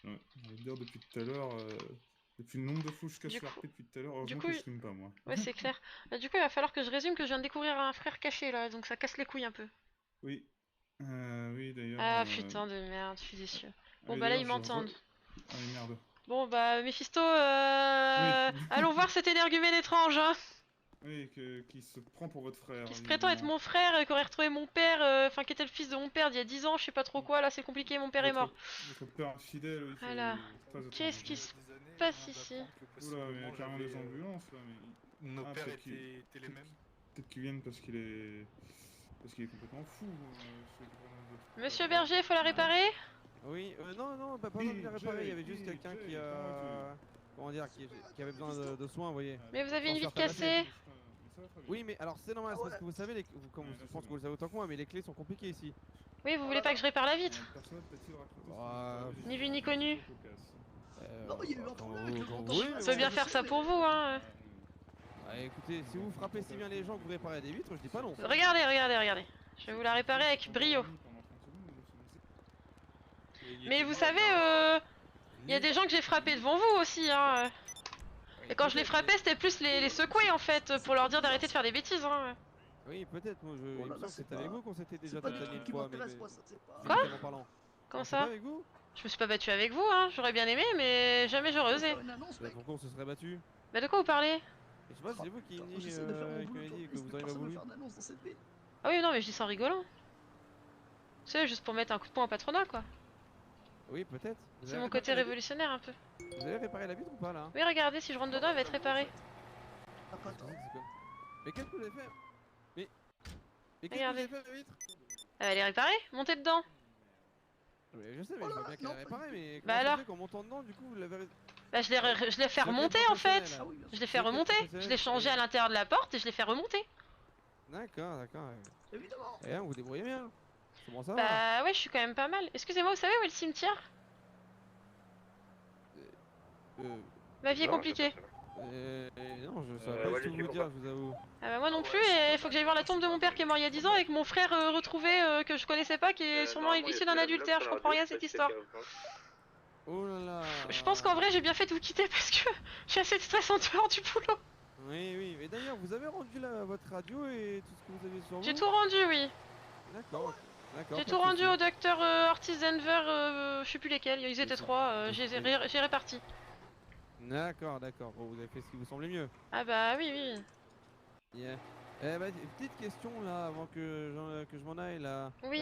Ouais, on va dire depuis tout à l'heure, depuis le nombre de fois où je casse Du la coup, RP depuis tout à l'heure, du heureusement coup, que je stream pas moi. ouais, c'est clair. Du coup, il va falloir que je résume que je viens de découvrir un frère caché là, donc ça casse les couilles un peu. Oui, oui d'ailleurs, Ah putain de merde, je suis déçu. Bon oui bah là d'ailleurs ils m'entendent. Ah oui merde. Bon bah Mephisto, Oui, allons voir cet énergumène étrange, hein. oui, qui se prend pour votre Qui frère se prétend être visiblement. mon frère, qui aurait retrouvé mon père, enfin qui était le fils de mon père d'il y a 10 ans, je sais pas trop quoi, là c'est compliqué, mon père est mort. Votre père fidèle, oui, Voilà. c'est très étrange. Qu'est-ce qui se Des années, je passe viens ici? d'apprendre que Oula, mais il y a possiblement carrément des j'avais ambulances là, mais... nos Ah, pères étaient les mêmes. peut-être qu'ils viennent parce qu'il est... Parce qu'il est complètement fou, celui qui prend votre Monsieur frère. Berger, faut la réparer? Oui, non, non, pas besoin de Hey la réparer, il y Jay, avait juste hey quelqu'un qui Jay, comment vas-tu? comment dire, qui avait besoin de soins, vous voyez. Mais vous avez Sans une se faire vitre tabasser. cassée. Mais ça va très bien. Oui, mais alors c'est normal, c'est parce que vous savez, comme Ouais, je là, c'est pense que vous bon. le savez autant que moi, mais les clés sont compliquées ici. Oui, vous voulez pas que je répare la vitre? Personne peut-il raconter Bah, son histoire? Ni vu ni connu. Cocasse. Non, il y a eu un quand problème avec le quand grand vous voulez, mais Je peux bien bon. faire ça pour vous, hein. Écoutez, si vous frappez si bien les gens que vous réparez des vitres, je dis pas non. Regardez, regardez, regardez. Je vais vous la réparer avec brio. Mais vous savez, il y a des gens que j'ai frappés devant vous aussi, hein. Et quand je les frappais, c'était plus les secouer en fait, pour leur dire d'arrêter de faire des bêtises, hein. Oui, peut-être, moi il me semble que c'était avec vous qu'on s'était déjà C'est pas du tatillé tout une qui fois, mais m'intéresse, moi, ça, c'est pas. Quoi? médicalement parlant. Comment Non, c'est pas ça? avec vous? Je me suis pas battue avec vous, hein. J'aurais bien aimé, mais jamais j'aurais Je vais osé. faire une annonce, Bah, mec. pourquoi on se serait battu? Bah de quoi vous parlez? Je sais pas, c'est vous qui Attends, m'avez j'essaie de faire mon qui boulot, m'avez toi, dit que mais vous auriez pas personne veut voulu. faire d'annonce dans cette ville. Ah oui, non, mais je dis ça en rigolant. C'est juste pour mettre un coup de poing au patronat, quoi. Oui, peut-être. Vous C'est avez mon réparé côté la vitre? révolutionnaire un peu. Vous avez réparé la vitre ou pas là? Oui, regardez, si je rentre dedans, elle va être réparée. T'as pas tort. Mais qu'est-ce que vous avez fait? Mais qu'est-ce que vous Regardez. avez fait la vitre? Elle est réparée? Montez dedans. Mais je sais, mais Oh je là vois là, bien qu'elle est non, réparée, mais Bah comment ça se alors? fait qu'en montant dedans, du coup, vous l'avez... Bah je l'ai fait Vous êtes remonter en professionnel, fait. là. Ah oui, bien Je sûr. l'ai fait Vous êtes remonter. Je professionnel, l'ai changé à l'intérieur de la porte et je l'ai fait remonter. D'accord, d'accord. Évidemment. Et vous vous débrouillez bien. C'est bon, ça va. Bah ouais, je suis quand même pas mal. Excusez-moi, vous savez où est le cimetière? Euh, Ma vie est compliquée. non, je saurais pas du tout vous dire, je vous avoue. Ah bah moi non plus, et il faut que j'aille voir la tombe de mon père qui est mort il y a 10 ans avec mon frère retrouvé que je connaissais pas, qui est sûrement issu d'un adultère. Je comprends rien à cette histoire. Oh là là. Je pense qu'en vrai j'ai bien fait de vous quitter parce que je suis assez stressée en dehors du boulot. Oui, oui, mais d'ailleurs, vous avez rendu votre radio et tout ce que vous avez sur vous? J'ai tout rendu, oui. D'accord, d'accord. J'ai pas tout de rendu soucis. au docteur Ortiz Denver, je sais plus lesquels, ils étaient trois, j'ai réparti. D'accord, d'accord. Bon, vous avez fait ce qui vous semblait mieux. Ah bah oui, oui. Yeah. Petite question là, avant que je m'en aille là. Oui.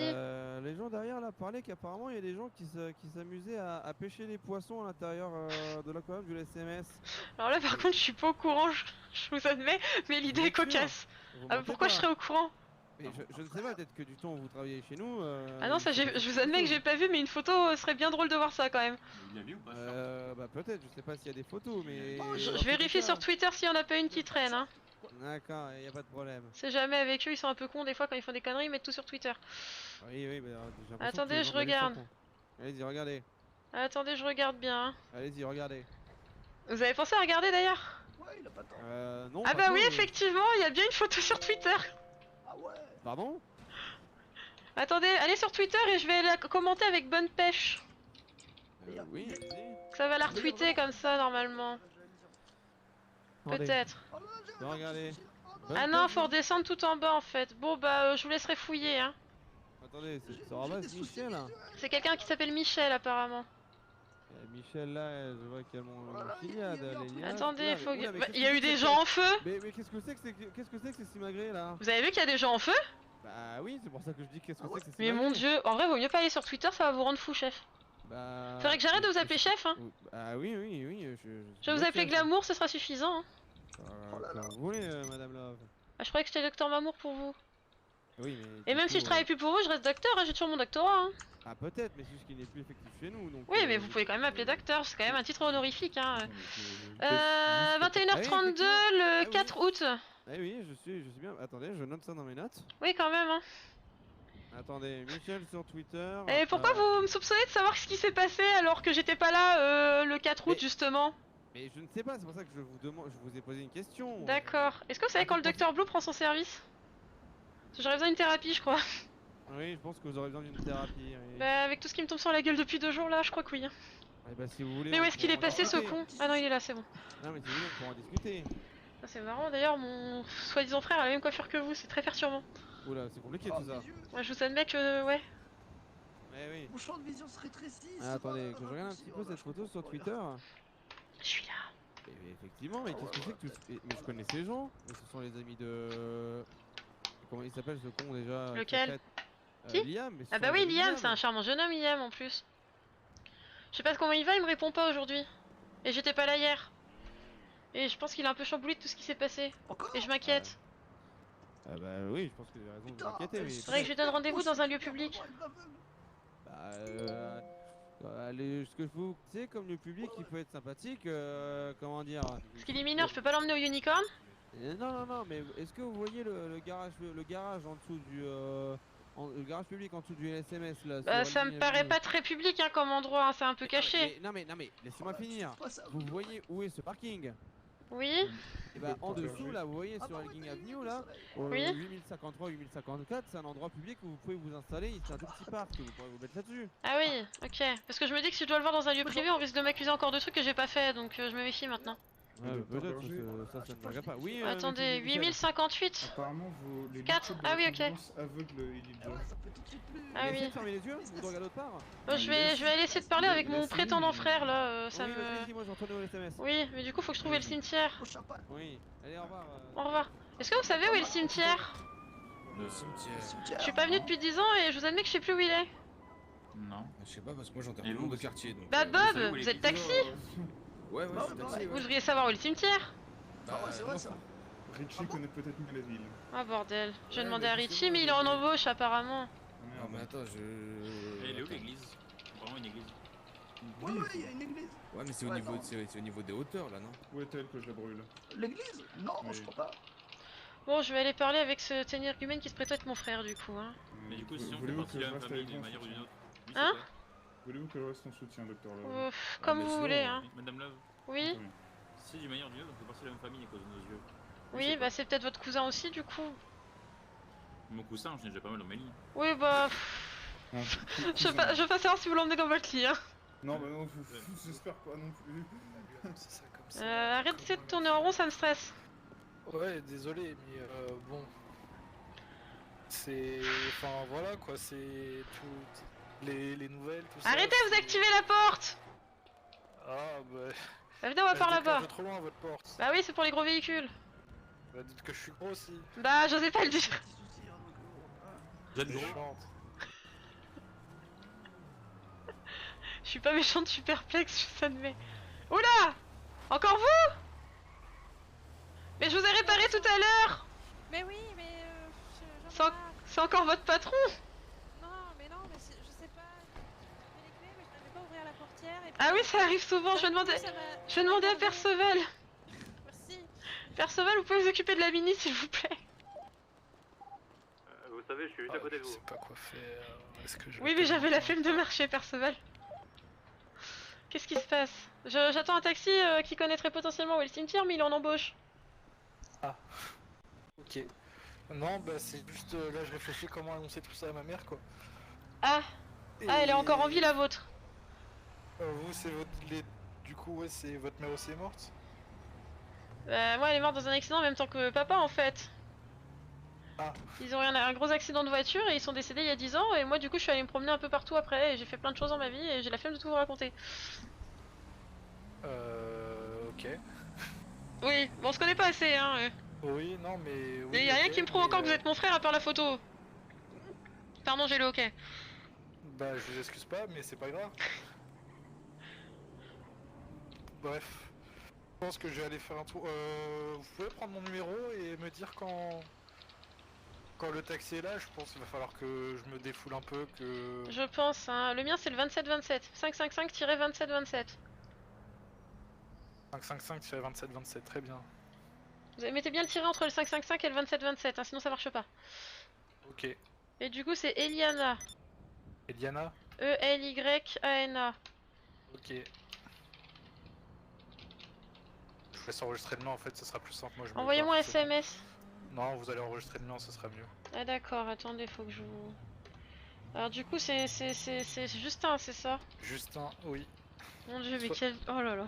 Les gens derrière là parlaient qu'apparemment il y a des gens qui s'amusaient à pêcher les poissons à l'intérieur de l'aquarium du SMS. Alors là par contre je suis pas au courant, je vous admets, mais l'idée est Bien sûr. cocasse. Vous Ah, mentez pourquoi pas. je serais au courant? Mais je ne sais pas, peut-être que du temps où vous travaillez chez nous. Ah non, ça je vous admets que j'ai pas vu, mais une photo serait bien drôle de voir ça quand même. Il l'a vu ou pas Bah peut-être, je sais pas s'il y a des photos, mais. Je vérifie sur Twitter s'il y en a pas une qui traîne, hein. D'accord, y a pas de problème. C'est jamais avec eux, ils sont un peu cons des fois quand ils font des conneries, ils mettent tout sur Twitter. Oui, oui, bah, j'ai l'impression que Attendez, les je gens de la liste regarde. sont cons. Allez-y, regardez. Attendez, je regarde bien, hein. Allez-y, regardez. Vous avez pensé à regarder d'ailleurs? Ouais, il a pas tort. Non. Ah pas bah trop, oui, mais- effectivement, il y a bien une photo sur Twitter. Ah ouais. Pardon? Attendez, allez sur Twitter et je vais la commenter avec bonne pêche. Oui, allez-y. Ça va la retweeter comme ça normalement. Attendez. Peut-être. Oh là là, j'ai Regardez. réfléchi. Oh non. Bonne Ah non, tête, faut vous. redescendre tout en bas en fait. Bon bah je vous laisserai fouiller, hein. Attendez, c'est J'ai Sarabas des soucis Michel hein. visuels. C'est quelqu'un qui s'appelle Michel apparemment. Michel là, je vois qu'il y a mon Oh là là, filiade, il y a un les truc. liasses. Attendez, Oula, faut mais- oula, mais bah, qu'est-ce il y a que eu c'est des que gens en feu. Mais qu'est-ce que c'est que c'est simagré là? Vous avez vu qu'il y a des gens en feu? Bah oui, c'est pour ça que je dis qu'est-ce que c'est que c'est Mais simagré. mon dieu, en vrai vaut mieux pas aller sur Twitter, ça va vous rendre fou chef. Bah. Faudrait que j'arrête de vous appeler chef, hein. Ah oui, oui, oui, Je vais vous vois appeler chef. Glamour, ce sera suffisant, hein. Oh là là. Comme vous voulez, Madame Love. Ah, je croyais que j'étais docteur Mamour pour vous. Oui, mais. Et du même coup, si je travaille plus pour vous, je reste docteur, hein, j'ai toujours mon doctorat, hein. Ah peut-être, mais c'est juste qu'il n'est plus effectif chez nous, donc. Oui, mais vous pouvez quand même m'appeler docteur, c'est quand même un titre honorifique, hein. Ah 21h32 oui, le oui. 4 août. Eh oui, je suis bien. Attendez, je note ça dans mes notes. Oui, quand même, hein. Attendez, Michel sur Twitter. Et pourquoi vous me soupçonnez de savoir ce qui s'est passé alors que j'étais pas là le 4 août, Mais- justement? Mais je ne sais pas, c'est pour ça que je vous demande, je vous ai posé une question. D'accord. Est-ce que vous savez quand le docteur Blue prend son service? Parce que j'aurais besoin d'une thérapie, je crois. Oui, je pense que vous aurez besoin d'une thérapie. Oui. Bah, avec tout ce qui me tombe sur la gueule depuis 2 jours là, je crois que oui. Eh bah, si vous voulez, Mais où on est-ce qu'il est pourra en passé ce discuter. con? Ah non, il est là, c'est bon. Non, mais si vous voulez, on pourra en discuter. Ça, c'est marrant, d'ailleurs, mon soi-disant frère a la même coiffure que vous, c'est très perturbant. Oula, c'est compliqué Oh, tout ça. mes yeux. Moi, je vous admets que, ouais. Eh oui. Mon champ de vision se rétrécit. Ah, attendez, que je regarde un petit peu cette photo sur Twitter. Je suis là. Et effectivement, mais qu'est-ce que c'est que tout... Mais je connais ces gens. Mais ce sont les amis de... Comment il s'appelle ce con déjà qui Lequel? traite Qui Liam. Mais ce Ah sont bah les oui, amis de Liam, c'est un charmant jeune homme, Liam, en plus. Je sais pas comment il va, il me répond pas aujourd'hui. Et j'étais pas là hier. Et je pense qu'il est un peu chamboulé de tout ce qui s'est passé. Encore Et je m'inquiète. Ah bah oui, je pense que vous avez raison de vous inquiéter. Mais Faudrait que je lui donne rendez-vous dans un lieu public. Bah, allez, ce que vous... Tu sais, comme lieu public, il peut être sympathique, comment dire... Parce qu'il est mineur, je peux pas l'emmener au unicorn. Non, non, non, mais est-ce que vous voyez le garage en dessous du... le garage public en dessous du LSMS là Bah, sur ça me Avenue paraît Avenue. pas très public hein, comme endroit, hein, c'est un peu caché. Non mais, laissez-moi finir. Vous voyez où est ce parking? Oui. Et bah en dessous là, vous voyez sur Elgin Avenue là, Oui. 8053, 8054, c'est un endroit public où vous pouvez vous installer, c'est un tout petit parc, vous pourrez vous mettre là-dessus. Ah oui, ok. Parce que je me dis que si je dois le voir dans un lieu privé, on risque de m'accuser encore de trucs que j'ai pas fait, donc je me méfie maintenant. Ouais, peut-être, ça ne me regarde pas. Oui, Attendez, Michel. 8058. Apparemment, les 4. lutteurs de Ah oui, la ok. Convenance aveuglent Elijah. Ça fait tout de suite plus. Ah Essayez oui. de fermer les yeux, vous regardez l'autre part. Je vais aller essayer de parler avec mon prétendant frère là, ça Oui, me... vas-y, moi je retourne au SMS. Oui, mais du coup faut que je trouve le cimetière. Au champagne. Oui, allez, au revoir. Au revoir. Est-ce que vous savez où est le cimetière? Le cimetière. Je suis pas venue depuis 10 ans et je vous admets que je sais plus où il est. Non. Je sais pas parce que moi j'enterre Et tout le monde vous de quartier donc. Bah vous savez Bob, où il vous est êtes taxi? Ouais, ouais, Bah je suis ouais, taxi, Vous ouais. devriez savoir où est le cimetière. Ah ouais, c'est vrai ça. Richie connaît peut-être mieux la ville. Ah bordel, je vais Ouais, demander mais à justement, Richie mais il est en embauche apparemment. Ah, Non mais merde. attends, Et elle est où Attends. l'église? Vraiment une église. Ouais, ouais, il y a une église. Ouais mais c'est au Ouais, niveau, non. c'est au niveau des hauteurs là, non? Où est-elle que je la brûle? L'église? Non, Oui. je crois pas. Bon, je vais aller parler avec ce ténir humain qui se prétend être mon frère du coup. Hein. Mais du coup, si on fait Voulez-vous partie que de je la même reste famille avec d'une vous en manière ou d'une soutien? autre? Oui, Hein? Voulez-vous que je reste en soutien, docteur Love? Comme mais vous sinon, voulez. Hein. Madame Love, Oui, si d'une manière ou d'une autre, on fait partie de la même famille à cause de nos yeux. oui, bah c'est peut-être votre cousin aussi du coup. Mon cousin, je n'ai déjà pas mal dans mes lignes. Oui, bah. Ah, Je veux pas savoir si vous l'emmenez dans votre lit. Hein. Non, bah non, j'espère pas non plus. C'est ça comme ça. Arrêtez de tourner en rond, ça me stresse. Ouais, désolé, mais bon. C'est. Enfin voilà quoi, c'est tout. Les nouvelles, tout ça. Arrêtez, vous c'est- activez la porte. Ah bah. Bah, venez, on va elle par déclenche là-bas. de trop loin votre porte. Bah oui, c'est pour les gros véhicules. Bah dites que je suis gros aussi. Bah, j'osais pas le dire. Petit souci, hein, donc, Vous êtes gros? Méchante. Je suis pas méchante, je suis perplexe, je s'admets. Oula! Encore vous? Mais je vous ai réparé tout à l'heure. Mais oui, mais j'en ai Sans- marre. C'est encore votre patron. Non, mais je sais pas. J'ai les clés, mais je n'arrivais pas à ouvrir la portière. Et puis, Ah oui, ça arrive souvent, je vais demander... ça m'a- Je vais demander à énervé. Perceval. Merci. Perceval, vous pouvez vous occuper de la mini s'il vous plaît? Vous savez, je suis juste à côté de Je vous. sais pas quoi faire. Est-ce que je vais Oui, mais j'avais la attendre flemme de marcher, Perceval. Qu'est-ce qui se passe? J'attends un taxi qui connaîtrait potentiellement où est le cimetière, mais il est en embauche. Ok. Non, bah c'est juste là je réfléchis comment annoncer tout ça à ma mère quoi. Ah, elle est encore en vie là. la vôtre. Vous c'est votre. Du coup ouais c'est votre mère aussi est morte. Moi, elle est morte dans un accident en même temps que papa en fait. Ah. Ils ont eu un gros accident de voiture et ils sont décédés il y a 10 ans. Et moi, du coup, je suis allée me promener un peu partout après et j'ai fait plein de choses dans ma vie et j'ai la flemme de tout vous raconter. Ok. Oui, bon, on se connaît pas assez, hein. Oui, non mais. Oui, Et y a rien ok, qui me prouve mais, encore que vous êtes mon frère à part la photo. Pardon, j'ai le hockey. Bah je vous excuse pas, mais c'est pas grave. Bref. Je pense que je vais aller faire un tour. Vous pouvez prendre mon numéro et me dire quand. Quand le taxi est là, je pense qu'il va falloir que je me défoule un peu, que. Je pense, hein. Le mien, c'est le 2727. 555-2727. 555-2727, très bien. Vous mettez bien le tiret entre le 555 et le 2727, hein, sinon ça marche pas. Ok. Et du coup, c'est Eliana. Et Diana? E-L-Y-A-N-A. Ok. Je vous laisse enregistrer le nom en fait, ce sera plus simple. Moi, je me Envoyez-moi un barre, c'est bon. SMS. Non, vous allez enregistrer le nom, ce sera mieux. Ah d'accord, attendez, faut que je vous... Alors du coup, c'est Justin, c'est ça? Justin, oui. Mon dieu, mais quel. Oh là là.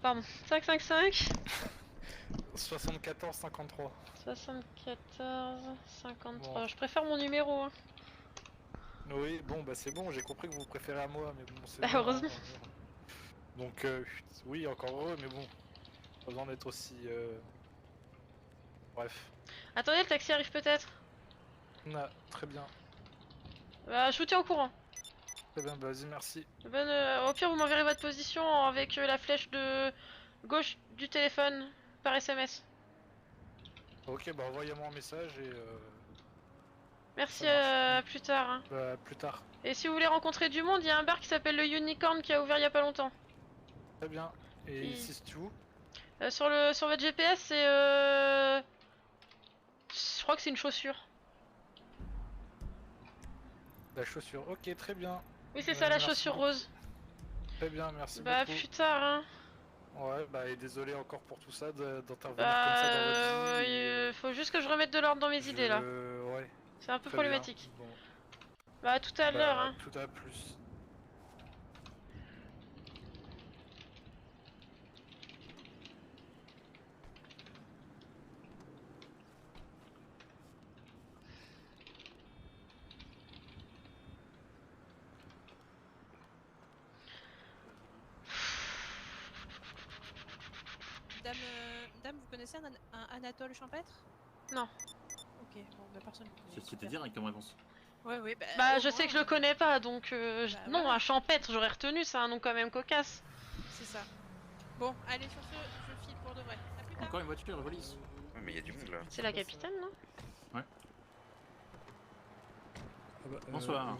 Pardon. 555 74 53. 74 53. Bon. Je préfère mon numéro. Hein. Oui, bon, bah c'est bon, j'ai compris que vous préférez à moi, mais bon, c'est Bah, bon, heureusement. Donc, oui, encore heureux, mais bon, pas besoin d'être aussi. Bref. Attendez, le taxi arrive peut-être. Très bien. Bah, je vous tiens au courant. Très bien, bah, vas-y, merci. Bonne, au pire, vous m'enverrez votre position avec la flèche de gauche du téléphone par SMS. Ok, bah envoyez-moi un message et Merci, Ça marche. plus tard. Hein. bah, plus tard. Et si vous voulez rencontrer du monde, il y a un bar qui s'appelle le Unicorn qui a ouvert il y a pas longtemps. Très bien. Et Et- ici, c'est où? Sur votre GPS, c'est je crois que c'est une chaussure. La chaussure. Ok, très bien. Oui, c'est ça la Merci chaussure beaucoup. rose. Très bien, merci Bah, beaucoup. plus tard, hein. Ouais, bah, et désolé encore pour tout ça, d'intervenir comme ça dans votre vie. et, Faut juste que je remette de l'ordre dans mes idées là. Ouais, C'est un peu très bien. problématique. Bon, Bah, tout à bah, l'heure, hein. tout à plus. Dame, vous connaissez un Anatole Champêtre? Non. Ok, bon, bah personne. C'était direct comme réponse. Ouais, ouais, bah. Bah, au je sais moins, que je le connais pas, donc Bah, non, voilà. un champêtre, j'aurais retenu, c'est un nom quand même cocasse. C'est ça. Bon, allez, sur ce, je file pour de vrai. À plus tard. Encore une voiture, police. Ouais, mais il y a du monde là. C'est la capitaine, non? Bonsoir.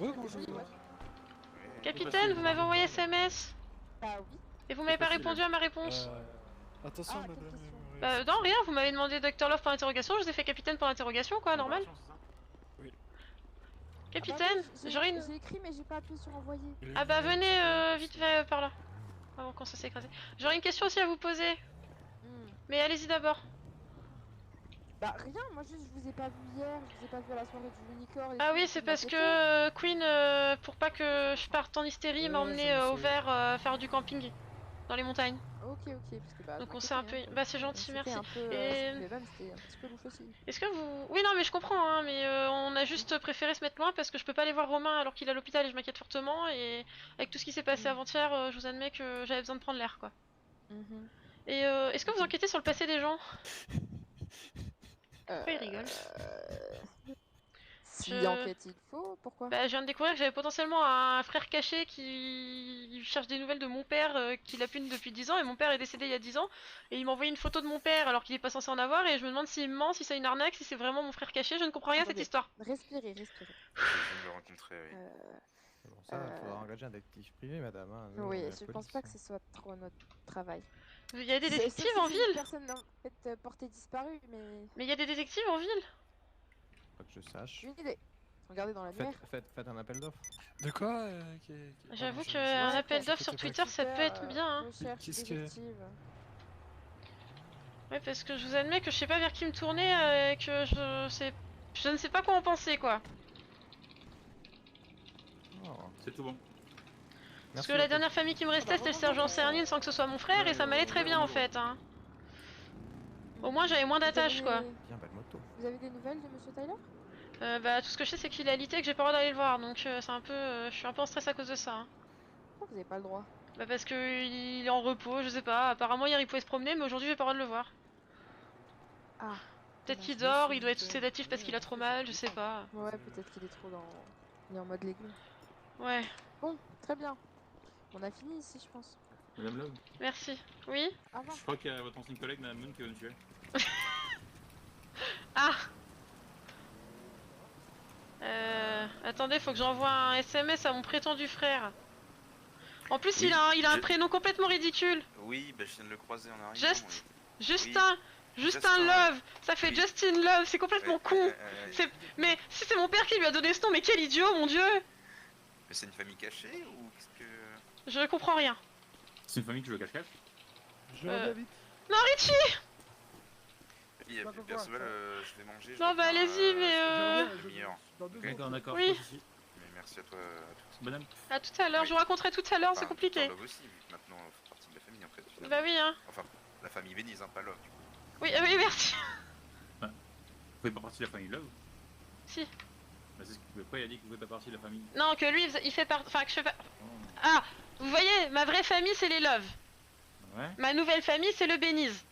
Capitaine, vous m'avez envoyé SMS Bah oui. et vous m'avez pas possible. répondu à ma réponse. Attention, Ah, madame. quelle question. Bah, non, rien, vous m'avez demandé Dr Love pour l'interrogation, je vous ai fait capitaine pour l'interrogation, quoi, normal. Capitaine, Ah bah oui, j'aurais une. J'ai écrit mais j'ai pas appuyé sur envoyer. Ah bah venez vite fait par là. Avant qu'on se s'écraser. J'aurais une question aussi à vous poser. Hmm. Mais allez-y d'abord. Bah rien, moi juste je vous ai pas vu hier, je vous ai pas vu à la soirée du Unicorn. et Ah tout, oui, vous c'est m'avez parce fait. que Queen, pour pas que je parte en hystérie, m'a Ouais, emmené je me au souviens. vert faire du camping dans les montagnes. Ok, parce que bah. Donc je on s'est un peu. m'inquiétais, hein, Bah c'est donc, gentil, c'était merci. Un peu, Et- mais même c'était un petit peu louche aussi. Est-ce que vous. Oui, non, mais je comprends, hein, mais on a juste préféré se mettre loin parce que je peux pas aller voir Romain alors qu'il est à l'hôpital et je m'inquiète fortement. Et avec tout ce qui s'est passé Mm. avant-hier, je vous admets que j'avais besoin de prendre l'air, quoi. Mhm. Et est-ce que vous enquêtez sur le passé des gens? Pourquoi il rigole? Si Je- enquête il faut, pourquoi? Bah, je viens de découvrir que j'avais potentiellement un frère caché qui cherche des nouvelles de mon père qu'il a plus depuis 10 ans et mon père est décédé il y a 10 ans et il m'a envoyé une photo de mon père alors qu'il est pas censé en avoir et je me demande s'il ment, si c'est une arnaque, si c'est vraiment mon frère caché, je ne comprends rien à cette Attendez. histoire. Respirez. Je viens de le rencontrer, oui. Bon, ça, il faudra engager un détective privé, madame. Hein. Nous, Oui, on est la je pense police, pas que hein. ce soit trop notre travail. Il y a des Sauf détectives si en c'est ville. Une personne en fait portée disparue, mais Mais il y a des détectives en ville. Pas que je sache. j'ai une idée. Regardez dans l'annuaire. Faites un appel d'offres. De quoi J'avoue pardon, qu'un Ouais, appel ça, d'offres sur c'était pas Twitter ça peut être Super, bien. Hein. Recherche Qu'est-ce que- détective. Ouais, parce que je vous admets que je sais pas vers qui me tourner et que je ne sais pas quoi en penser, quoi. Oh. C'est tout bon. Parce Merci que la beaucoup. dernière famille qui me restait c'était le sergent Cernine sans que ce soit mon frère et ça m'allait très bien en fait. Hein. Au moins j'avais moins d'attaches, quoi. Bien, belle moto. Vous avez des nouvelles de Monsieur Tyler? Bah tout ce que je sais c'est qu'il est alité et que j'ai pas le droit d'aller le voir donc c'est un peu, je suis un peu en stress à cause de ça. Hein. Pourquoi vous avez pas le droit? Bah parce que il est en repos, je sais pas. Apparemment hier il pouvait se promener mais aujourd'hui j'ai pas le droit de le voir. Ah. Peut-être Bah, qu'il je dort, me il doit être suis sous dit, sédatif parce qu'il a trop mal, je sais pas. Ouais, peut-être qu'il est trop dans. Il est en mode légume. Ouais, Bon, très bien. On a fini ici, je pense. Madame Love, merci. Oui. Au revoir. je crois qu'il y a votre ancienne collègue, Madame Moon, qui va nous tuer. Ah. Attendez, faut que j'envoie un SMS à mon prétendu frère. En plus, Oui, il a un prénom complètement ridicule. Oui, bah, je viens de le croiser en arrivant. Justin Justin, Love. Ça fait Oui. Justin Love, c'est complètement con. Mais si c'est mon père qui lui a donné ce nom, mais quel idiot, mon dieu. Mais c'est une famille cachée ou qu'est-ce que... Je comprends rien. C'est une famille qui joue au cache-cache. Je Euh, reviens vite. Non, Richie. Oui, Pas quoi, Perceval, quoi. je vais manger. je Non, bah reviens, allez-y, mais je reviens euh, dans une demi-heure. Dans 2 D'accord, secondes. d'accord. Oui. pas de soucis. Mais merci à toi. Madame. À tout à l'heure, Oui. je vous raconterai tout à l'heure, c'est Enfin, compliqué. Victor Love aussi, vu que maintenant, on fait partie de la famille en fait. Finalement. Bah oui, hein. Enfin, la famille Venise, hein, pas Love. Du coup. Oui, oui, merci. Vous faites pas partie de la famille Love? Si. Bah, c'est ce que... Pourquoi il a dit que vous faites pas partie de la famille? Non, que lui, il fait partie... Enfin, que je fais pas... Oh. Ah, vous voyez, ma vraie famille, c'est les Love. Ouais. Ma nouvelle famille, c'est le Bénise.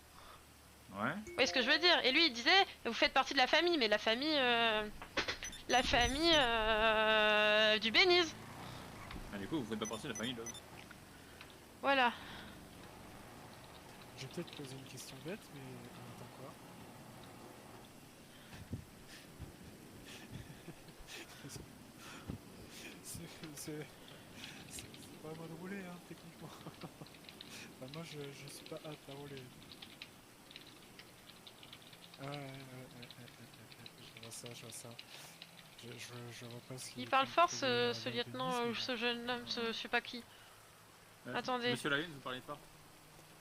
Ouais. Vous voyez ce que je veux dire? Et lui, il disait, vous faites partie de la famille, mais la famille... La famille... du Bénise. Ah, du coup, vous faites pas partie de la famille Love. Voilà. Je vais peut-être poser une question bête, mais on attend quoi? C'est pas à moi de rouler, hein, techniquement. Enfin, moi, je suis pas apte à rouler. Ah, ouais, je vois ça, je vois ça. Je vois pas ce qu'il... Il parle fort, ce lieutenant, ou ce jeune homme, je sais pas qui. Attendez. Monsieur Lyon, vous parlez fort?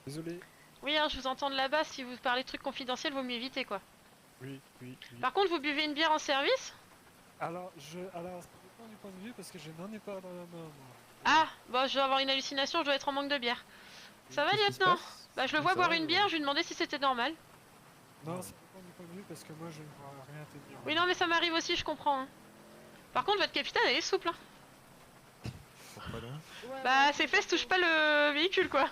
Désolé. Oui, hein, je vous entends de là-bas, si vous parlez de trucs confidentiels, vaut mieux éviter, quoi. Oui. Par contre, vous buvez une bière en service? Alors, ça dépend du point de vue, parce que je n'en ai pas dans la main, moi. Ah, bon, je dois avoir une hallucination, je dois être en manque de bière. Ça va, lieutenant? Bah, je le vois boire une bière, je lui demandais si c'était normal. Non, ça dépend du point de vue, parce que moi, je ne vois rien te dire. Oui, non, mais ça m'arrive aussi, je comprends. Hein. Par contre, votre capitaine, elle est souple. Hein. Pourquoi donc? Bah, ses fesses touchent pas le véhicule, quoi.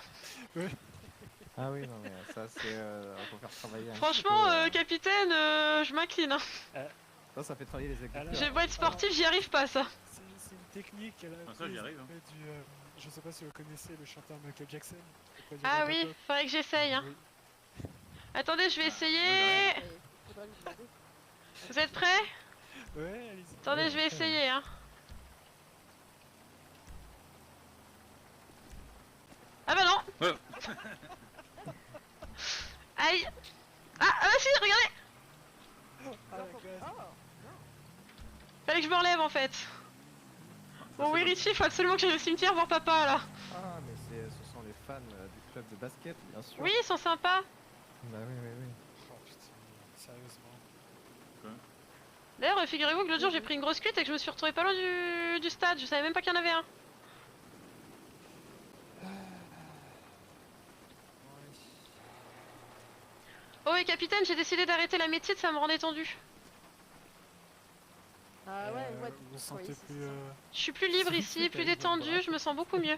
Ah oui, non, mais ça, c'est. Faut faire travailler un Franchement, petit peu, capitaine, je m'incline. Hein. Ça fait travailler les agriculteurs. J'ai beau être sportif, j'y arrive pas, ça. C'est une technique, elle a Ah, ça, j'y arrive. Hein. je sais pas si vous connaissez le chanteur Michael Jackson. Ah oui, faudrait que j'essaye. Hein. Oui. Attendez, je vais essayer. Vous êtes prêts? Ouais, allez-y. Attendez, je vais essayer. Hein. Ah bah non. Ouais. Aïe. Ah si, regardez. Ah, d'accord. Fallait que je me relève en fait. Bon oui Richie, faut absolument que j'aille au cimetière voir papa là. Ah, mais ce sont les fans du club de basket, bien sûr. Oui, ils sont sympas. Bah oui. Oh putain, sérieusement. D'ailleurs, figurez-vous que l'autre jour j'ai pris une grosse cuite et que je me suis retrouvé pas loin du stade, je savais même pas qu'il y en avait un. Oh et capitaine, j'ai décidé d'arrêter la médecine, ça me rendait tendu. Ah ouais, Vous vous sentez plus... Je suis plus libre ici, plus détendu, je me sens beaucoup mieux.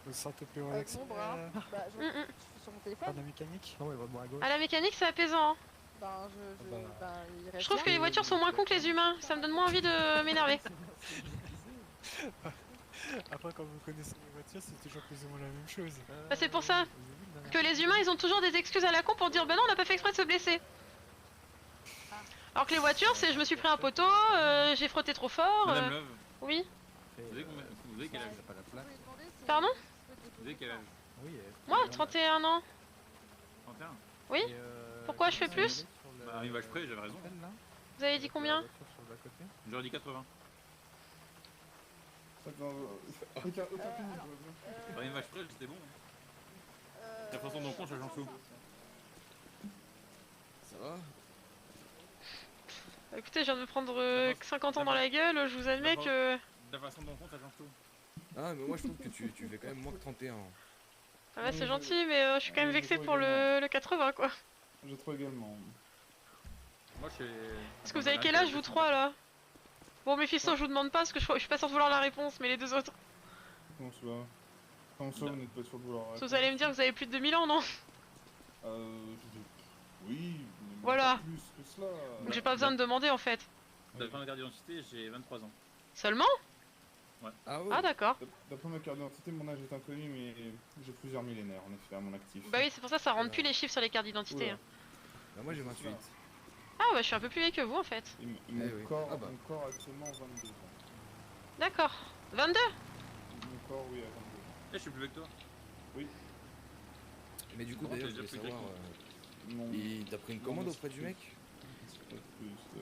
Vous sentez plus relaxé? Mon bras. Bah, je suis sur mon Pas téléphone. de la mécanique? Non, mais vraiment à gauche. À la mécanique, c'est apaisant. Hein. Il reste Je trouve que là. les voitures sont moins cons que les humains, ça me donne moins envie de m'énerver. Après, quand vous connaissez les voitures, c'est toujours plus ou moins la même chose. Bah, c'est pour ça que les humains, ils ont toujours des excuses à la con pour dire bah non, on n'a pas fait exprès de se blesser. Alors que les voitures, c'est je me suis pris un poteau, j'ai frotté trop fort. Madame Love, Oui. vous avez quel âge? Pas la plaque. Pardon? Vous avez quel âge? Oui, Moi, 31 ans. 31? Oui. Pourquoi je fais plus? Bah, à une vache près, j'avais raison. Vous avez dit combien? J'aurais dit 80. Aucun Par une vache près, c'était bon. La façon dont on compte, ça change tout. Ça va? Écoutez, je viens de me prendre 50 ans dans la gueule, je vous admets que... La façon dont on compte, ça change tout. Ah, mais moi je trouve que tu fais quand même moins que 31 ans. Ah bah c'est gentil, mais je suis quand même vexé pour le 80 quoi. Je trouve également. Moi, je suis... Parce que vous avez quel âge vous trois là? Bon Mephisto, je vous demande pas parce que je suis pas sûr de vouloir la réponse, mais les deux autres. Comment ça va? Comment ça, vous n'êtes pas sûr de vouloir... Parce que vous allez me dire que vous avez plus de 2000 ans, non? Oui, mais voilà. pas plus que cela. Donc j'ai pas besoin de demander en fait. D'après ma carte d'identité, j'ai 23 ans. Seulement? Ouais. Ah d'accord. D'après ma carte d'identité, mon âge est inconnu, mais j'ai plusieurs millénaires en effet à mon actif. Bah oui, c'est pour ça ça rentre plus les chiffres sur les cartes d'identité. Hein. Bah moi j'ai 28. Ah bah je suis un peu plus vieille que vous en fait. Et mon corps a actuellement 22 ans. D'accord. 22? Mon corps, oui, à 22 ans. Je suis plus vieux que toi. Oui. Mais du coup, d'ailleurs, je voulais savoir. T'as pris une commande auprès du mec?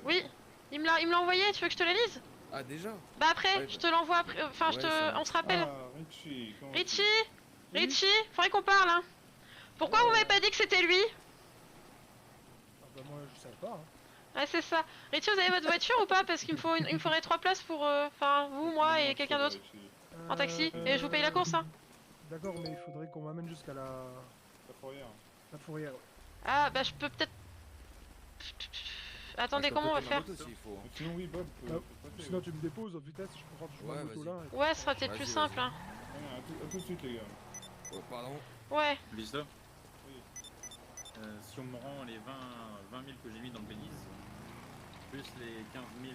Oui. Il me l'a envoyé, tu veux que je te la lise? Ah, déjà? Bah après, je te l'envoie après. Enfin, on se rappelle. Ah, Richie, faudrait qu'on parle hein. Pourquoi vous m'avez pas dit que c'était lui? Ah bah moi je savais pas. Hein. Ouais, c'est ça. Richie, vous avez votre voiture ou pas? Parce qu'il il me faudrait 3 places pour. Enfin, vous, moi et quelqu'un d'autre. En taxi. Et je vous paye la course, hein. D'accord, mais il faudrait qu'on m'amène jusqu'à la fourrière. La fourrière, ouais. Ah, bah, je peux peut-être. Attendez, comment on va faire? Sinon, oui, Bob. Sinon, tu me déposes en vitesse, je peux rentrer ma moto là. Ouais, ce sera peut-être plus simple, hein. A tout de suite, les gars. Oh, pardon. Ouais. Lisa. Oui. Si on me rend les 20 000 que j'ai mis dans le bénis, plus les 15 000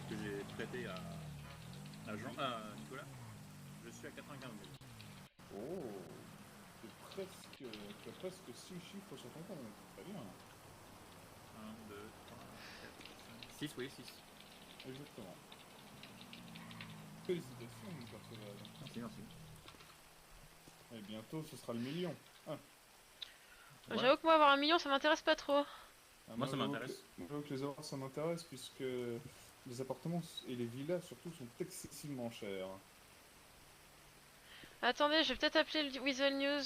que j'ai prêté à Nicolas, je suis à 95 000. Oh, tu as presque 6 chiffres sur ton compte, très bien. 1, 2, 3, 4, 5, 6, oui, 6. Exactement. Félicitations, mon personnage. Merci, merci. Et bientôt, ce sera le million. Ah. Ouais. J'avoue que moi, avoir 1 million, ça m'intéresse pas trop. Moi, ça m'intéresse. J'avoue que les avoir, ça m'intéresse, puisque les appartements et les villas, surtout, sont excessivement chers. Attendez, je vais peut-être appeler le Weasel News.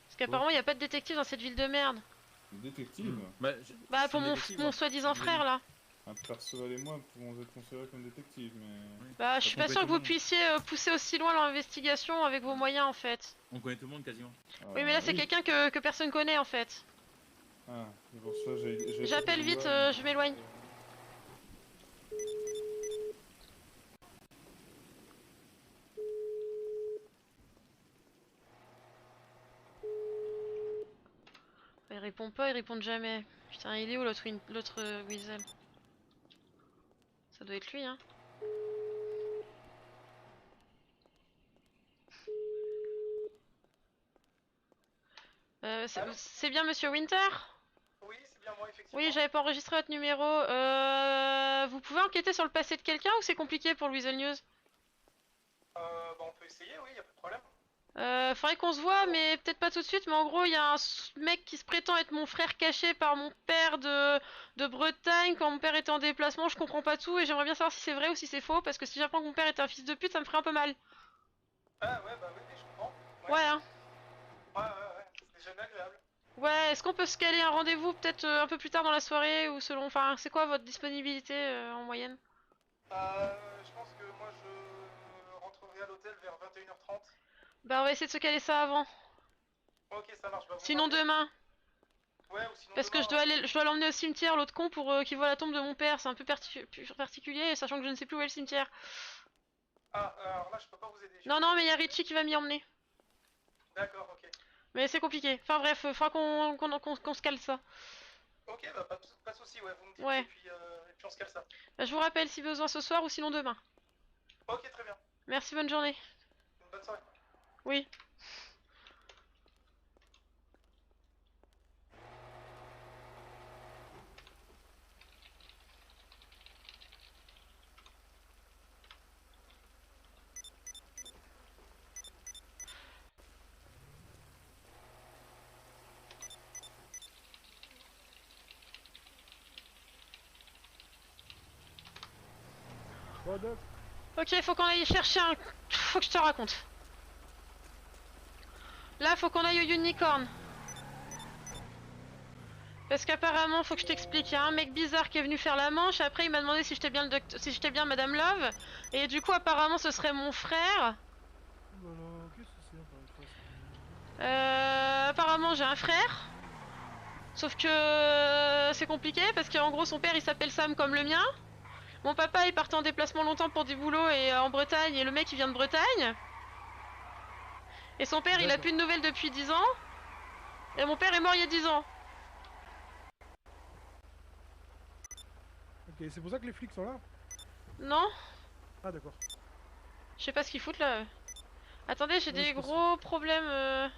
Parce qu'apparemment, il n'y a pas de détective dans cette ville de merde. Détective Bah, pour mon soi-disant frère, là. Perceval et moi pouvons être considérés comme détectives, mais... Bah, je suis pas sûr que vous puissiez pousser aussi loin l'investigation avec vos moyens, en fait. On connaît tout le monde, quasiment. Oui, mais là, c'est quelqu'un que personne connaît, en fait. Ah, c'est pour ça j'ai... J'appelle vite, je m'éloigne. Il répond pas, ils répondent jamais. Putain, il est où l'autre Weasel? Ça doit être lui, hein. C'est bien Monsieur Winter? Oui, c'est bien moi, effectivement. Oui, j'avais pas enregistré votre numéro. Vous pouvez enquêter sur le passé de quelqu'un ou c'est compliqué pour le Weasel News? Bah on peut essayer, oui, y a pas de problème. Faudrait qu'on se voit, mais peut-être pas tout de suite. Mais en gros, il y a un mec qui se prétend être mon frère caché par mon père de Bretagne quand mon père était en déplacement. Je comprends pas tout et j'aimerais bien savoir si c'est vrai ou si c'est faux. Parce que si j'apprends que mon père était un fils de pute, ça me ferait un peu mal. Ah ouais, bah oui, je comprends. Ouais, hein. Ouais, c'est jamais agréable. Ouais, est-ce qu'on peut se caler un rendez-vous peut-être un peu plus tard dans la soirée ou selon... Enfin, c'est quoi votre disponibilité en moyenne? Je pense que moi je rentrerai à l'hôtel vers 21h30. Bah on va essayer de se caler ça avant. Ok, ça marche. Bah, sinon demain. Ouais, ou sinon parce demain, que je dois l'emmener au cimetière, l'autre con, pour qu'il voit la tombe de mon père. C'est un peu particulier, sachant que je ne sais plus où est le cimetière. Ah, alors là je peux pas vous aider. Non, mais il y a Richie qui va m'y emmener. D'accord, ok. Mais c'est compliqué. Enfin bref, faudra qu'on se cale ça. Ok, bah pas de soucis, ouais, vous me dites ouais. Et puis on se cale ça. Bah, je vous rappelle si besoin ce soir ou sinon demain. Ok, très bien. Merci, bonne journée. Bonne soirée. Oui. Ok, faut qu'on aille chercher un... Faut que je te raconte. Là, faut qu'on aille au Unicorn. Parce qu'apparemment, faut que je t'explique, il y a un mec bizarre qui est venu faire la manche, après il m'a demandé si j'étais bien si j'étais bien Madame Love, et du coup apparemment ce serait mon frère. Apparemment j'ai un frère. Sauf que c'est compliqué parce qu'en gros son père il s'appelle Sam comme le mien. Mon papa il partait en déplacement longtemps pour du boulot et en Bretagne, et le mec il vient de Bretagne. Et son père il a plus de nouvelles depuis 10 ans. Et mon père est mort il y a 10 ans. Ok, c'est pour ça que les flics sont là? Non. Ah d'accord. Je sais pas ce qu'ils foutent là. Attendez, j'ai des gros problèmes.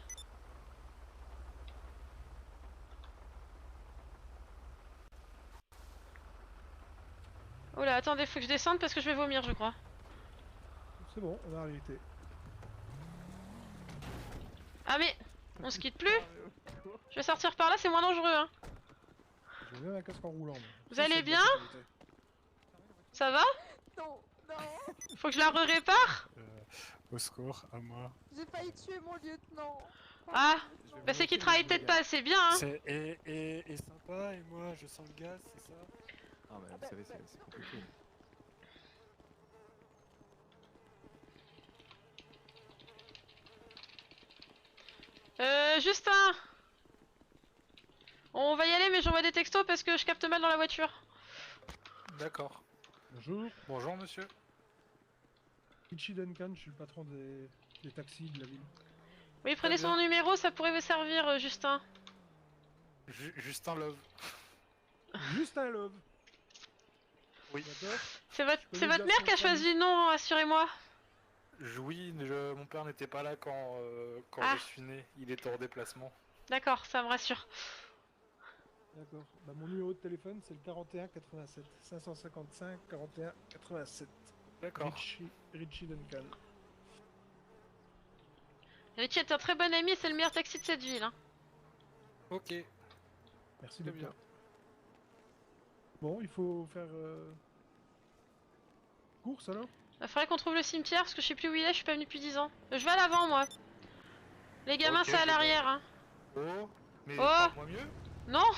Oh là, attendez, faut que je descende parce que je vais vomir, je crois. C'est bon, on a arrêté. Ah mais, on se quitte plus? Je vais sortir par là, c'est moins dangereux, hein. J'ai même un casque en roulant. Vous allez bien? Ça va? Non, non. Faut que je la répare? Au secours, à moi. J'ai failli tuer mon lieutenant. Ah, bah c'est qu'il travaille peut-être pas assez bien, hein. Et sympa, et moi je sens le gaz, c'est ça? Ah, mais vous savez, c'est compliqué. Justin! On va y aller, mais j'envoie des textos parce que je capte mal dans la voiture. D'accord. Bonjour. Bonjour monsieur. Richie Duncan, je suis le patron des taxis de la ville. Oui, prenez Très son bien. numéro, ça pourrait vous servir, Justin. Justin Love. Juste un love. Oui. D'accord. C'est votre Je connais mère bien qui a son choisi le nom, assurez-moi. Oui, mon père n'était pas là quand Ah. je suis né. Il était en déplacement. D'accord, ça me rassure. D'accord. Bah, mon numéro de téléphone, c'est le 41 87. 555 41 87. D'accord. Richie Duncan. Richie est un très bon ami, c'est le meilleur taxi de cette ville. Hein. Ok. Merci Très de bien. Bon, il faut faire course alors. Il faudrait qu'on trouve le cimetière parce que je sais plus où il est, je suis pas venu depuis 10 ans. Je vais à l'avant moi. Les gamins Ok, c'est à je l'arrière. Hein. Oh, mais Oh. parle-moi mieux. Non.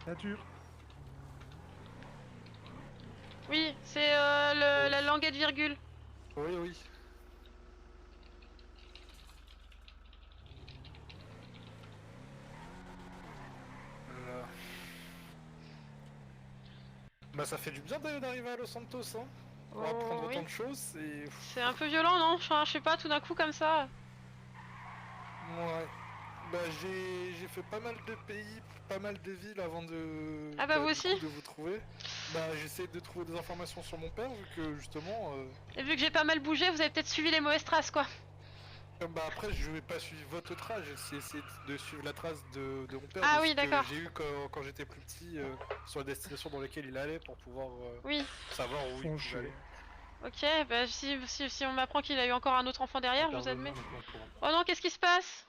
Nature. Oui, c'est la languette virgule. Oui, oui. Bah ça fait du bien d'arriver à Los Santos, hein. On va apprendre oui. autant de choses et... C'est un peu violent non? Enfin, je sais pas, tout d'un coup comme ça. Ouais. Bah j'ai fait pas mal de pays, pas mal de villes avant de... Ah bah vous du aussi coup, de vous trouver. Bah j'essaie de trouver des informations sur mon père vu que justement... Et vu que j'ai pas mal bougé, vous avez peut-être suivi les mauvaises traces quoi. Bah après je vais pas suivre votre trace, j'ai essayé de suivre la trace de mon père. Ah de oui, ce que d'accord. j'ai eu quand j'étais plus petit sur la destination dans laquelle il allait pour pouvoir Oui. savoir où il pouvait aller. Ok, bah si on m'apprend qu'il a eu encore un autre enfant derrière, je vous admets. Oh non, qu'est-ce qui se passe?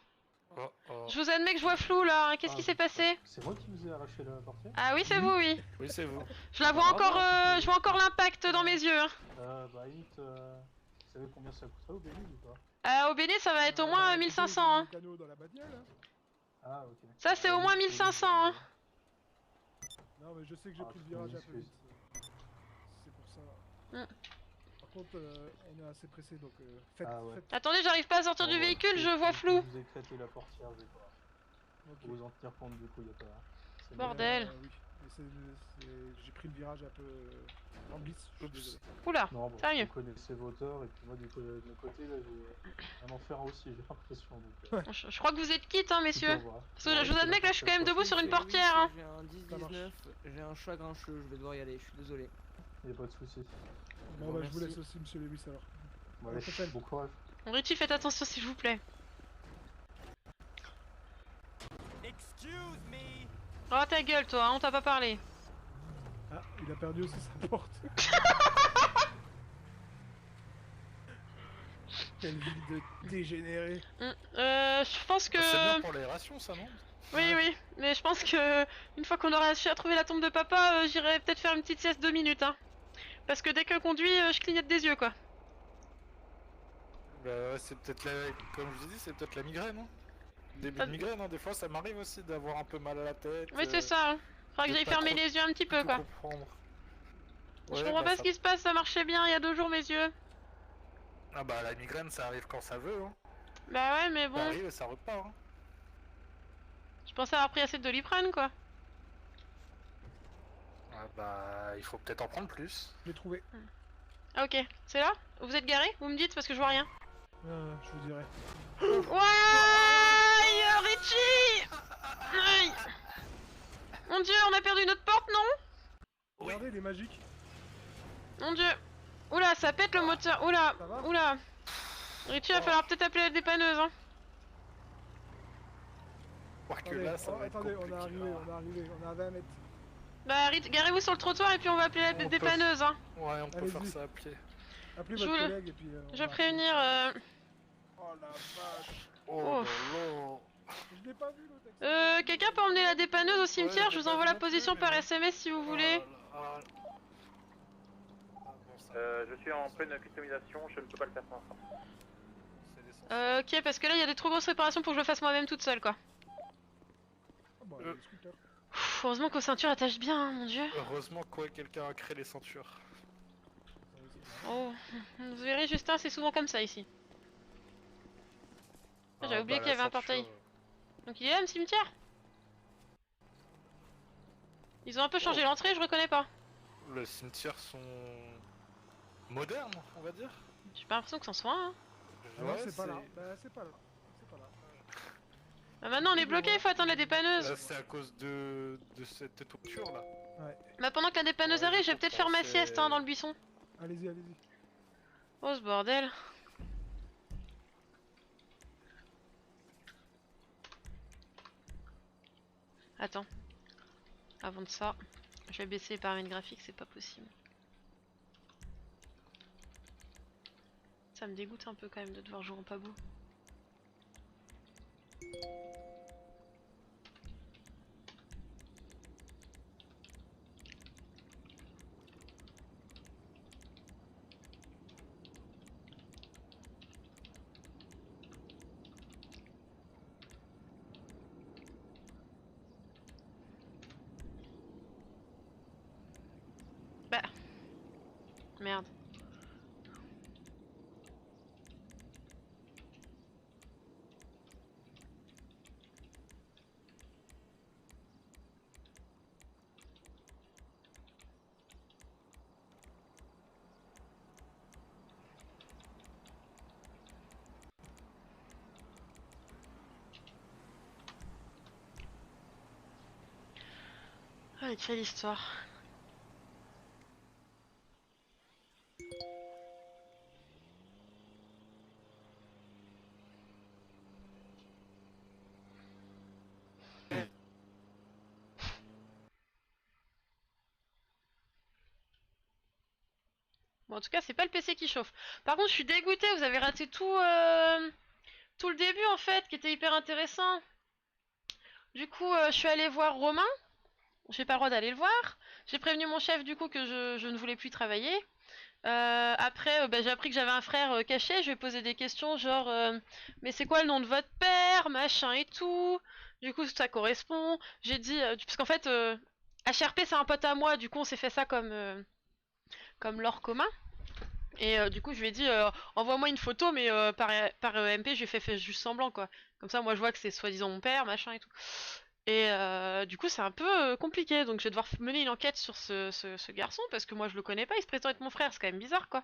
Oh, oh. Je vous admets que je vois flou là, hein. Qu'est-ce qui s'est passé? C'est moi qui vous ai arraché la portière? Ah oui, c'est vous, oui. Oui, c'est vous. Je la vois encore, je vois encore l'impact dans mes yeux. Hein. Bah, vite, vous savez combien ça coûterait au Bénin ou pas? Au Bénin, ça va être au moins 1500. Hein. Ah, ok. Ça, c'est au moins 1500. Hein. Non, mais je sais que j'ai pris le virage un peu vite. C'est pour ça. Par contre, on est assez pressé donc faites. Attendez, j'arrive pas à sortir du véhicule, je vois flou. Vous écrétez la portière, je vais pas. Faut vous en tenir compte du coup, y a pas. Bordel. Oui, j'ai pris le virage un peu en glisse, je suis désolé. Oula, Non, bon, ça va mieux. vous connaissez vos torts et puis moi de mon côté là j'ai un enfer aussi, j'ai l'impression. Donc, Je crois que vous êtes quitte, hein, messieurs. Tout Parce que je vous admets que là, je suis quand même debout sur une portière. Hein. J'ai un 10-19, j'ai un chat grincheux, je vais devoir y aller, je suis désolé. Y'a pas de soucis. Bon, bah, je vous laisse aussi, monsieur Lewis alors. Bon, allez, bon courage. Richie, faites attention s'il vous plaît. Excuse me. Oh ta gueule, toi, hein, on t'a pas parlé. Ah, il a perdu aussi sa porte. Quelle vie de dégénéré. Je pense que... C'est bien pour l'aération ça, non? Oui, oui, mais je pense que une fois qu'on aura réussi à trouver la tombe de papa, j'irai peut-être faire une petite sieste 2 minutes. Hein. Parce que dès que conduit, je clignote des yeux, quoi. Bah ouais, c'est peut-être la... Comme je vous ai dit, c'est peut-être la migraine, hein. Début de migraine, hein. Des fois ça m'arrive aussi d'avoir un peu mal à la tête. Oui, c'est ça. Hein. Faudra que j'aille fermer les yeux un petit peu, quoi. Je comprends pas ce qui se passe, ça marchait bien il y a 2 jours, mes yeux. Ah bah la migraine ça arrive quand ça veut, hein. Bah ouais, mais bon. Ça arrive et ça repart, hein. Je pensais avoir pris assez de Doliprane, quoi. Ah bah il faut peut-être en prendre plus. Je l'ai trouvé. Ah ok, c'est là? Vous êtes garé? Vous me dites parce que je vois rien. Je vous dirai. Ouais, Richie! Aïe. Mon dieu, on a perdu notre porte, non? Regardez, il est magique. Mon dieu. Oula, ça pète le moteur. Oula, oula. Richie, va falloir peut-être appeler la dépanneuse, hein. Attendez, attendez, on est arrivé, on est à 20 mètres. Bah, garez-vous sur le trottoir et puis on va appeler la dépanneuse, hein. Ouais, on peut faire ça à pied. Appelez votre collègue et puis... je vais prévenir... Oh la vache. Oh là. Je l'ai pas vu le taxi. quelqu'un peut emmener la dépanneuse au cimetière, je vous envoie la position par SMS si vous voulez. Ah. Je suis en pleine customisation, je ne peux pas le faire pour l'instant. Ok, parce que là il y a des trop grosses réparations pour que je le fasse moi-même toute seule quoi. Pff, heureusement qu'aux ceintures attachent bien, hein, mon dieu. Heureusement que quelqu'un a créé les ceintures. Oh, vous verrez Justin, c'est souvent comme ça ici. J'avais oublié qu'il y avait un portail. Donc il est là le cimetière? Ils ont un peu changé l'entrée, je reconnais pas. Les cimetières sont modernes, on va dire. J'ai pas l'impression que c'en soit un. Hein. Ouais, c'est pas là. Bah, c'est pas là. C'est pas là. Bah maintenant on est bloqué, il faut attendre la dépanneuse. C'est à cause de cette toiture là. Ouais. Bah pendant que la dépanneuse arrive, je vais peut-être faire ma sieste hein, dans le buisson. Allez-y, allez-y. Oh ce bordel. Attends. Avant de ça, je vais baisser les paramètres graphiques, c'est pas possible. Ça me dégoûte un peu quand même de devoir jouer en pas beau. Bah. Merde. Ah, quelle histoire. Bon, en tout cas, c'est pas le PC qui chauffe. Par contre, je suis dégoûtée, vous avez raté tout, tout le début en fait, qui était hyper intéressant. Du coup, je suis allée voir Romain. J'ai pas le droit d'aller le voir. J'ai prévenu mon chef du coup que je ne voulais plus travailler. Après, bah, j'ai appris que j'avais un frère caché. Je lui ai posé des questions genre mais c'est quoi le nom de votre père, machin et tout. Du coup, ça correspond. J'ai dit parce qu'en fait, HRP c'est un pote à moi. Du coup, on s'est fait ça comme l'or commun. Et du coup, je lui ai dit envoie-moi une photo, mais par MP, je lui ai fait juste semblant quoi. Comme ça, moi, je vois que c'est soi-disant mon père, machin et tout. Et du coup c'est un peu compliqué, donc je vais devoir mener une enquête sur ce garçon parce que moi je le connais pas, il se prétend être mon frère, c'est quand même bizarre quoi.